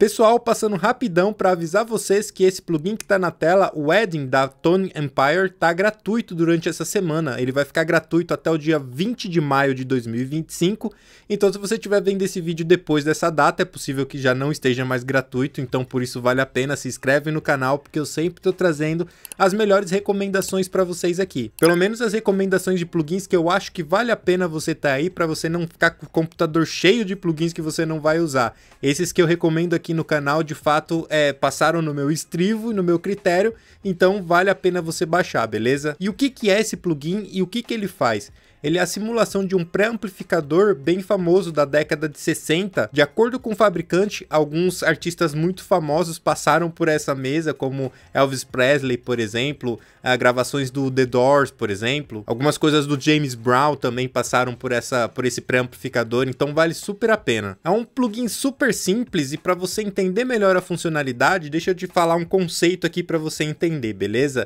Pessoal, passando rapidão para avisar vocês que esse plugin que está na tela, o Wedding da Tone Empire, tá gratuito durante essa semana. Ele vai ficar gratuito até o dia 20 de maio de 2025. Então, se você estiver vendo esse vídeo depois dessa data, é possível que já não esteja mais gratuito. Então, por isso vale a pena, se inscreve no canal, porque eu sempre estou trazendo as melhores recomendações para vocês aqui. Pelo menos as recomendações de plugins que eu acho que vale a pena você estar aí, para você não ficar com o computador cheio de plugins que você não vai usar. Esses que eu recomendo aqui no canal, de fato, passaram no meu estrivo e no meu critério, então vale a pena você baixar, beleza? E o que é esse plugin e o que ele faz? Ele é a simulação de um pré-amplificador bem famoso da década de 60. De acordo com o fabricante, alguns artistas muito famosos passaram por essa mesa, como Elvis Presley, por exemplo, gravações do The Doors, por exemplo. Algumas coisas do James Brown também passaram por esse pré-amplificador, então vale super a pena. É um plugin super simples e para você entender melhor a funcionalidade, deixa eu te falar um conceito aqui para você entender, beleza?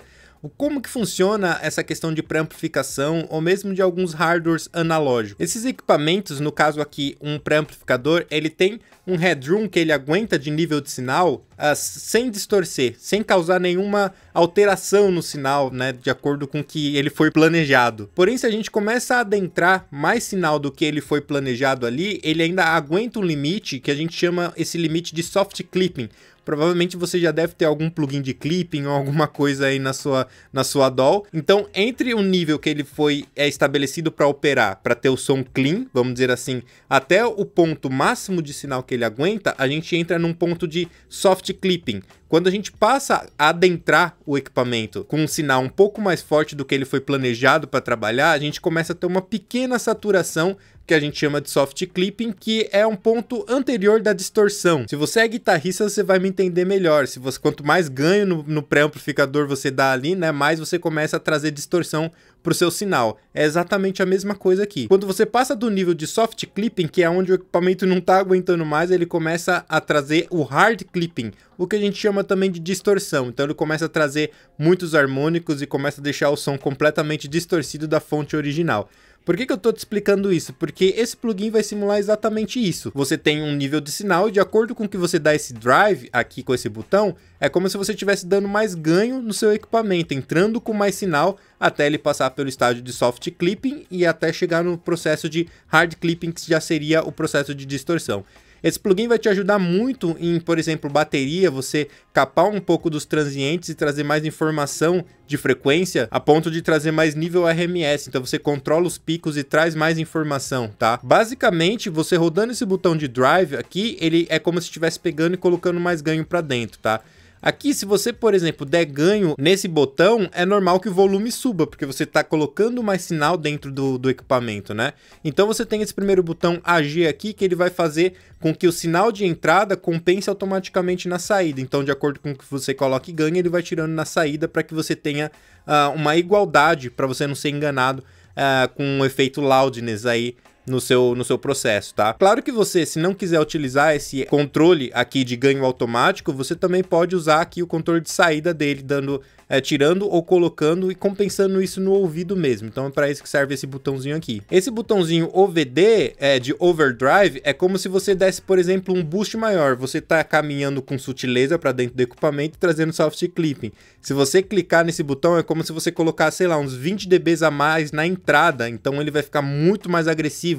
Como que funciona essa questão de pré-amplificação ou mesmo de alguns hardwares analógicos? Esses equipamentos, no caso aqui um pré-amplificador, ele tem um headroom que ele aguenta de nível de sinal sem distorcer, sem causar nenhuma alteração no sinal, né, de acordo com o que ele foi planejado. Porém, se a gente começa a adentrar mais sinal do que ele foi planejado ali, ele ainda aguenta um limite que a gente chama esse limite de soft clipping. Provavelmente você já deve ter algum plugin de clipping ou alguma coisa aí na sua DAW. Então, entre o nível que ele foi estabelecido para operar, para ter o som clean, vamos dizer assim, até o ponto máximo de sinal que ele aguenta, a gente entra num ponto de soft clipping. Quando a gente passa a adentrar o equipamento com um sinal um pouco mais forte do que ele foi planejado para trabalhar, a gente começa a ter uma pequena saturação que a gente chama de soft clipping, que é um ponto anterior da distorção. Se você é guitarrista, você vai me entender melhor. Quanto mais ganho no pré-amplificador você dá ali, né, mais você começa a trazer distorção para o seu sinal. É exatamente a mesma coisa aqui. Quando você passa do nível de soft clipping, que é onde o equipamento não está aguentando mais, ele começa a trazer o hard clipping, o que a gente chama também de distorção. Então ele começa a trazer muitos harmônicos e começa a deixar o som completamente distorcido da fonte original. Por que eu tô te explicando isso? Porque esse plugin vai simular exatamente isso. Você tem um nível de sinal e de acordo com que você dá esse drive aqui com esse botão, é como se você estivesse dando mais ganho no seu equipamento, entrando com mais sinal até ele passar pelo estágio de soft clipping e até chegar no processo de hard clipping, que já seria o processo de distorção. Esse plugin vai te ajudar muito em, por exemplo, bateria, você capar um pouco dos transientes e trazer mais informação de frequência a ponto de trazer mais nível RMS. Então você controla os picos e traz mais informação, tá? Basicamente, você rodando esse botão de drive aqui, ele é como se estivesse pegando e colocando mais ganho para dentro, tá? Aqui, se você, por exemplo, der ganho nesse botão, é normal que o volume suba, porque você está colocando mais sinal dentro do equipamento, né? Então você tem esse primeiro botão AG aqui, que ele vai fazer com que o sinal de entrada compense automaticamente na saída. Então, de acordo com o que você coloca e ganha, ele vai tirando na saída para que você tenha uma igualdade, para você não ser enganado com um efeito loudness aí no seu processo, tá? Claro que você, se não quiser utilizar esse controle aqui de ganho automático, você também pode usar aqui o controle de saída dele, tirando ou colocando e compensando isso no ouvido mesmo. Então é para isso que serve esse botãozinho aqui. Esse botãozinho OVD de overdrive é como se você desse, por exemplo, um boost maior. Você tá caminhando com sutileza para dentro do equipamento, trazendo soft clipping. Se você clicar nesse botão, é como se você colocasse, sei lá, uns 20 dB a mais na entrada. Então ele vai ficar muito mais agressivo.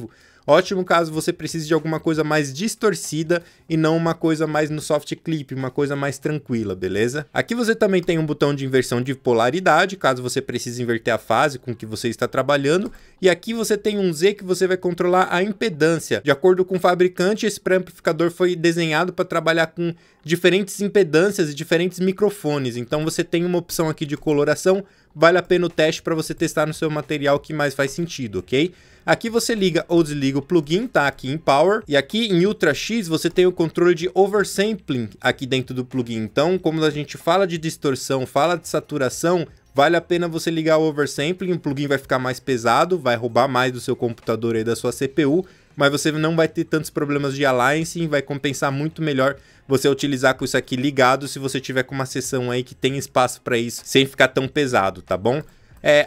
Ótimo caso você precise de alguma coisa mais distorcida e não uma coisa mais no soft clip, uma coisa mais tranquila, beleza? Aqui você também tem um botão de inversão de polaridade, caso você precise inverter a fase com que você está trabalhando. E aqui você tem um Z que você vai controlar a impedância. De acordo com o fabricante, esse pré-amplificador foi desenhado para trabalhar com diferentes impedâncias e diferentes microfones. Então você tem uma opção aqui de coloração, vale a pena o teste para você testar no seu material que mais faz sentido, ok? Aqui você liga ou desliga o plugin, tá? Aqui em Power. E aqui em Ultra X você tem o controle de oversampling aqui dentro do plugin. Então, como a gente fala de distorção, fala de saturação, vale a pena você ligar o oversampling. O plugin vai ficar mais pesado, vai roubar mais do seu computador e da sua CPU, mas você não vai ter tantos problemas de aliasing, vai compensar muito melhor você utilizar com isso aqui ligado se você tiver com uma seção aí que tem espaço para isso, sem ficar tão pesado, tá bom?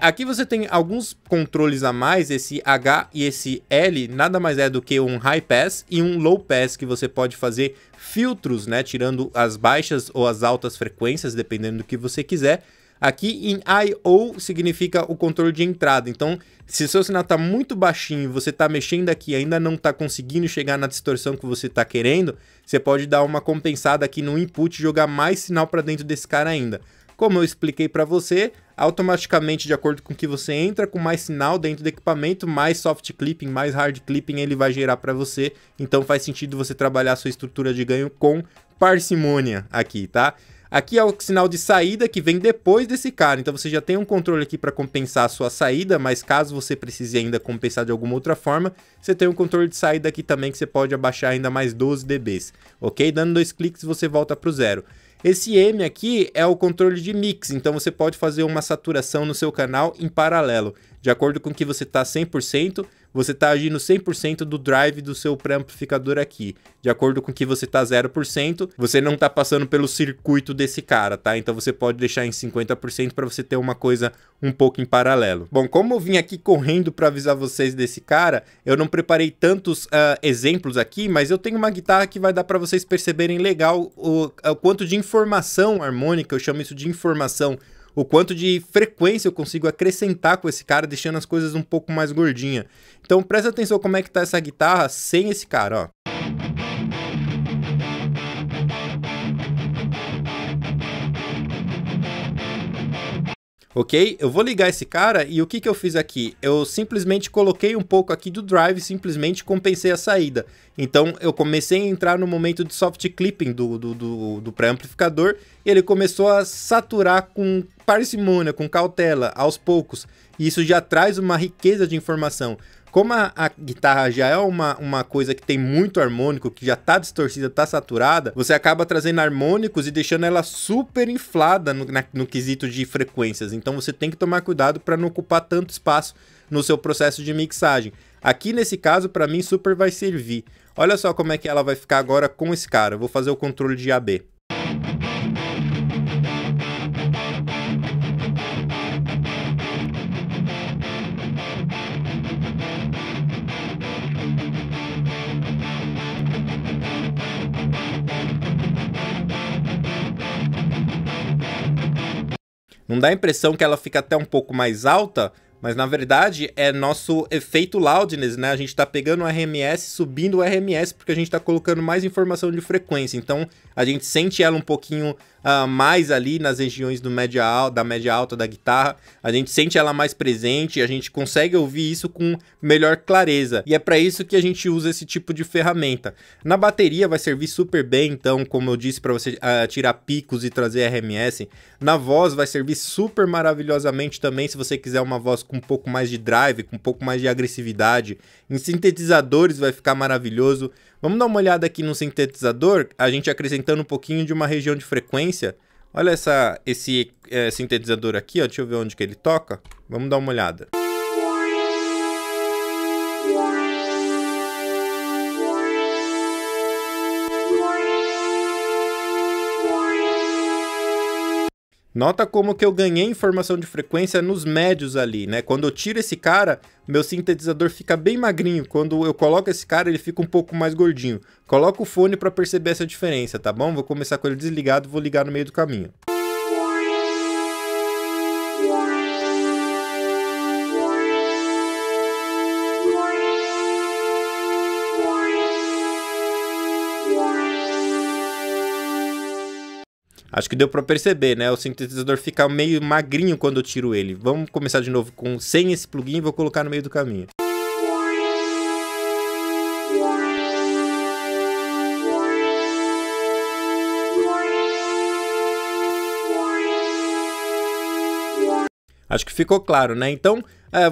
Aqui você tem alguns controles a mais, esse H e esse L nada mais é do que um High Pass e um Low Pass, que você pode fazer filtros, né, tirando as baixas ou as altas frequências, dependendo do que você quiser. Aqui em I/O significa o controle de entrada, então se o seu sinal está muito baixinho, você está mexendo aqui e ainda não está conseguindo chegar na distorção que você está querendo, você pode dar uma compensada aqui no input e jogar mais sinal para dentro desse cara ainda. Como eu expliquei para você, automaticamente, de acordo com que você entra com mais sinal dentro do equipamento, mais soft clipping, mais hard clipping ele vai gerar para você, então faz sentido você trabalhar a sua estrutura de ganho com parcimônia aqui, tá? Aqui é o sinal de saída que vem depois desse cara, então você já tem um controle aqui para compensar a sua saída, mas caso você precise ainda compensar de alguma outra forma, você tem um controle de saída aqui também que você pode abaixar ainda mais 12 dB, ok? Dando 2 cliques você volta para o zero. Esse M aqui é o controle de mix, então você pode fazer uma saturação no seu canal em paralelo. De acordo com que você está 100%, você está agindo 100% do drive do seu pré-amplificador aqui. De acordo com que você está 0%, você não está passando pelo circuito desse cara, tá? Então você pode deixar em 50% para você ter uma coisa um pouco em paralelo. Bom, como eu vim aqui correndo para avisar vocês desse cara, eu não preparei tantos exemplos aqui, mas eu tenho uma guitarra que vai dar para vocês perceberem legal o quanto de informação harmônica, eu chamo isso de informação, o quanto de frequência eu consigo acrescentar com esse cara, deixando as coisas um pouco mais gordinha. Então presta atenção como é que tá essa guitarra sem esse cara, ó. Ok? Eu vou ligar esse cara e o que eu fiz aqui? Eu simplesmente coloquei um pouco aqui do drive, simplesmente compensei a saída. Então eu comecei a entrar no momento de soft clipping do pré-amplificador e ele começou a saturar com parcimônia, com cautela, aos poucos. E isso já traz uma riqueza de informação. Como a guitarra já é uma coisa que tem muito harmônico, que já tá distorcida, tá saturada, você acaba trazendo harmônicos e deixando ela super inflada no quesito de frequências. Então você tem que tomar cuidado para não ocupar tanto espaço no seu processo de mixagem. Aqui nesse caso, para mim, super vai servir. Olha só como é que ela vai ficar agora com esse cara. Eu vou fazer o controle de AB. Não dá a impressão que ela fica até um pouco mais alta, mas na verdade é nosso efeito loudness, né? A gente tá pegando o RMS, subindo o RMS, porque a gente tá colocando mais informação de frequência. Então a gente sente ela um pouquinho mais ali nas regiões da média alta da guitarra. A gente sente ela mais presente, a gente consegue ouvir isso com melhor clareza. E é para isso que a gente usa esse tipo de ferramenta. Na bateria vai servir super bem, então, como eu disse, para você tirar picos e trazer RMS. Na voz vai servir super maravilhosamente também, se você quiser uma voz com um pouco mais de drive, com um pouco mais de agressividade. Em sintetizadores vai ficar maravilhoso. Vamos dar uma olhada aqui no sintetizador, a gente acrescentando um pouquinho de uma região de frequência. Olha esse sintetizador aqui, ó, deixa eu ver onde que ele toca. Vamos dar uma olhada. Nota como que eu ganhei informação de frequência nos médios ali, né? Quando eu tiro esse cara, meu sintetizador fica bem magrinho. Quando eu coloco esse cara, ele fica um pouco mais gordinho. Coloca o fone para perceber essa diferença, tá bom? Vou começar com ele desligado e vou ligar no meio do caminho. Acho que deu para perceber, né? O sintetizador fica meio magrinho quando eu tiro ele. Vamos começar de novo sem esse plugin e vou colocar no meio do caminho. Acho que ficou claro, né? Então,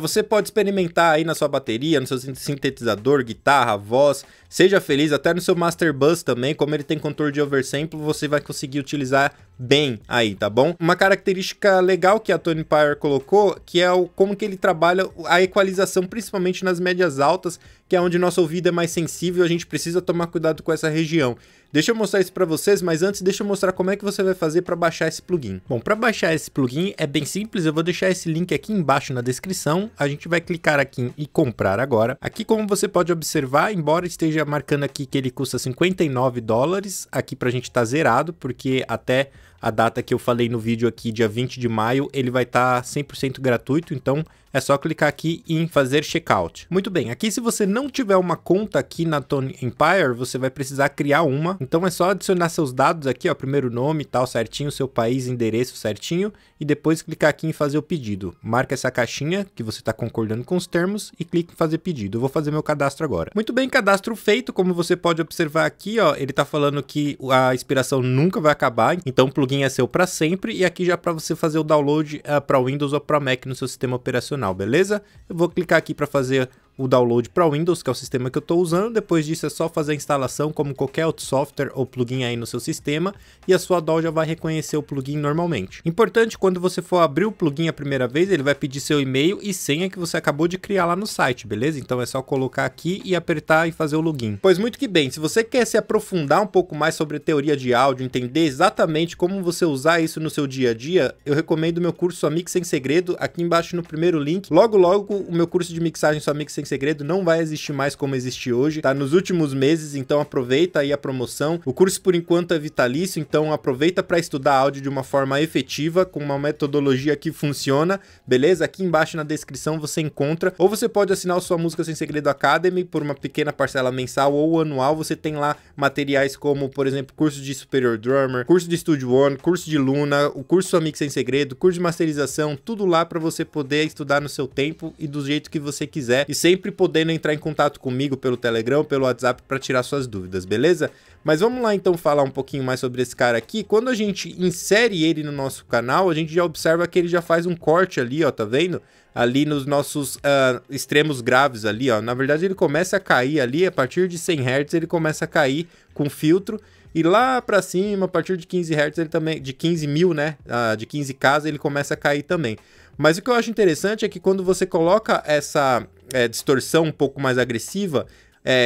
você pode experimentar aí na sua bateria, no seu sintetizador, guitarra, voz. Seja feliz, até no seu Master Bus também, como ele tem controle de oversample, você vai conseguir utilizar bem aí, tá bom? Uma característica legal que a Tone Empire colocou, que é como que ele trabalha a equalização, principalmente nas médias altas, que é onde nosso ouvido é mais sensível, a gente precisa tomar cuidado com essa região. Deixa eu mostrar isso para vocês, mas antes deixa eu mostrar como é que você vai fazer para baixar esse plugin. Bom, para baixar esse plugin é bem simples, eu vou deixar esse link aqui embaixo na descrição, a gente vai clicar aqui em comprar agora. Aqui, como você pode observar, embora esteja marcando aqui que ele custa $59, aqui pra gente tá zerado, porque até a data que eu falei no vídeo aqui, dia 20 de maio, ele vai estar 100% gratuito, então é só clicar aqui em fazer checkout. Muito bem, aqui se você não tiver uma conta aqui na Tone Empire, você vai precisar criar uma. Então é só adicionar seus dados aqui, ó, primeiro nome e tal certinho, seu país, endereço certinho, e depois clicar aqui em fazer o pedido. Marca essa caixinha que você está concordando com os termos e clique em fazer pedido. Eu vou fazer meu cadastro agora. Muito bem, cadastro feito, como você pode observar aqui, ó, ele está falando que a expiração nunca vai acabar, então o plugin é seu para sempre, e aqui já para você fazer o download para Windows ou para Mac no seu sistema operacional. Beleza? Eu vou clicar aqui para fazer o download para Windows, que é o sistema que eu estou usando. Depois disso é só fazer a instalação como qualquer outro software ou plugin aí no seu sistema, e a sua DAW já vai reconhecer o plugin normalmente. Importante, quando você for abrir o plugin a primeira vez, ele vai pedir seu e-mail e senha que você acabou de criar lá no site, beleza? Então é só colocar aqui e apertar e fazer o login. Pois muito que bem, se você quer se aprofundar um pouco mais sobre teoria de áudio, entender exatamente como você usar isso no seu dia a dia, eu recomendo o meu curso Sua Mix Sem Segredo, aqui embaixo no primeiro link. Logo o meu curso de mixagem Sua Mix Sem Segredo não vai existir mais como existe hoje, tá nos últimos meses, então aproveita aí a promoção. O curso por enquanto é vitalício, então aproveita para estudar áudio de uma forma efetiva, com uma metodologia que funciona, beleza? Aqui embaixo na descrição você encontra, ou você pode assinar o Sua Música Sem Segredo Academy por uma pequena parcela mensal ou anual. Você tem lá materiais como, por exemplo, curso de Superior Drummer, curso de Studio One, curso de Luna, o curso Sua Mix Sem Segredo, curso de masterização, tudo lá para você poder estudar no seu tempo e do jeito que você quiser, e sempre podendo entrar em contato comigo pelo Telegram, pelo WhatsApp para tirar suas dúvidas, beleza? Mas vamos lá então falar um pouquinho mais sobre esse cara aqui. Quando a gente insere ele no nosso canal, a gente já observa que ele já faz um corte ali, ó, tá vendo? Ali nos nossos extremos graves ali, ó. Na verdade ele começa a cair ali, a partir de 100 Hz ele começa a cair com filtro. E lá pra cima, a partir de 15 Hz ele também, de 15.000, né? De 15K ele começa a cair também. Mas o que eu acho interessante é que quando você coloca essa distorção um pouco mais agressiva,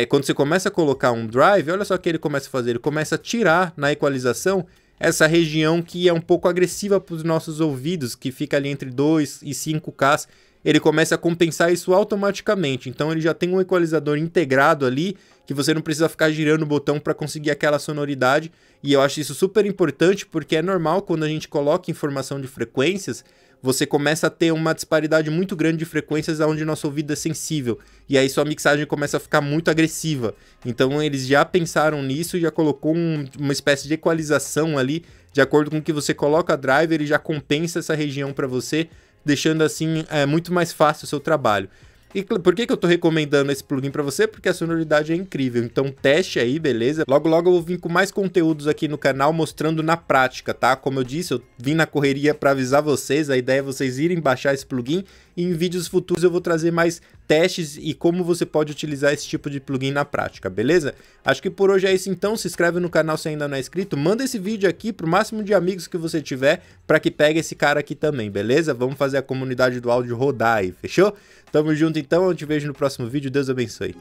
quando você começa a colocar um drive, olha só o que ele começa a fazer. Ele começa a tirar na equalização essa região que é um pouco agressiva para os nossos ouvidos, que fica ali entre 2 e 5K. Ele começa a compensar isso automaticamente. Então ele já tem um equalizador integrado ali, que você não precisa ficar girando o botão para conseguir aquela sonoridade. E eu acho isso super importante, porque é normal quando a gente coloca informação de frequências, você começa a ter uma disparidade muito grande de frequências onde nosso ouvido é sensível. E aí sua mixagem começa a ficar muito agressiva. Então eles já pensaram nisso e já colocou uma espécie de equalização ali. De acordo com o que você coloca a driver, ele já compensa essa região para você, deixando assim muito mais fácil o seu trabalho. E por que eu tô recomendando esse plugin para você? Porque a sonoridade é incrível, então teste aí, beleza? Logo eu vou vir com mais conteúdos aqui no canal mostrando na prática, tá? Como eu disse, eu vim na correria para avisar vocês, a ideia é vocês irem baixar esse plugin, e em vídeos futuros eu vou trazer mais testes e como você pode utilizar esse tipo de plugin na prática, beleza? Acho que por hoje é isso então, se inscreve no canal se ainda não é inscrito, manda esse vídeo aqui pro máximo de amigos que você tiver, para que pegue esse cara aqui também, beleza? Vamos fazer a comunidade do áudio rodar aí, fechou? Tamo junto então, eu te vejo no próximo vídeo, Deus abençoe.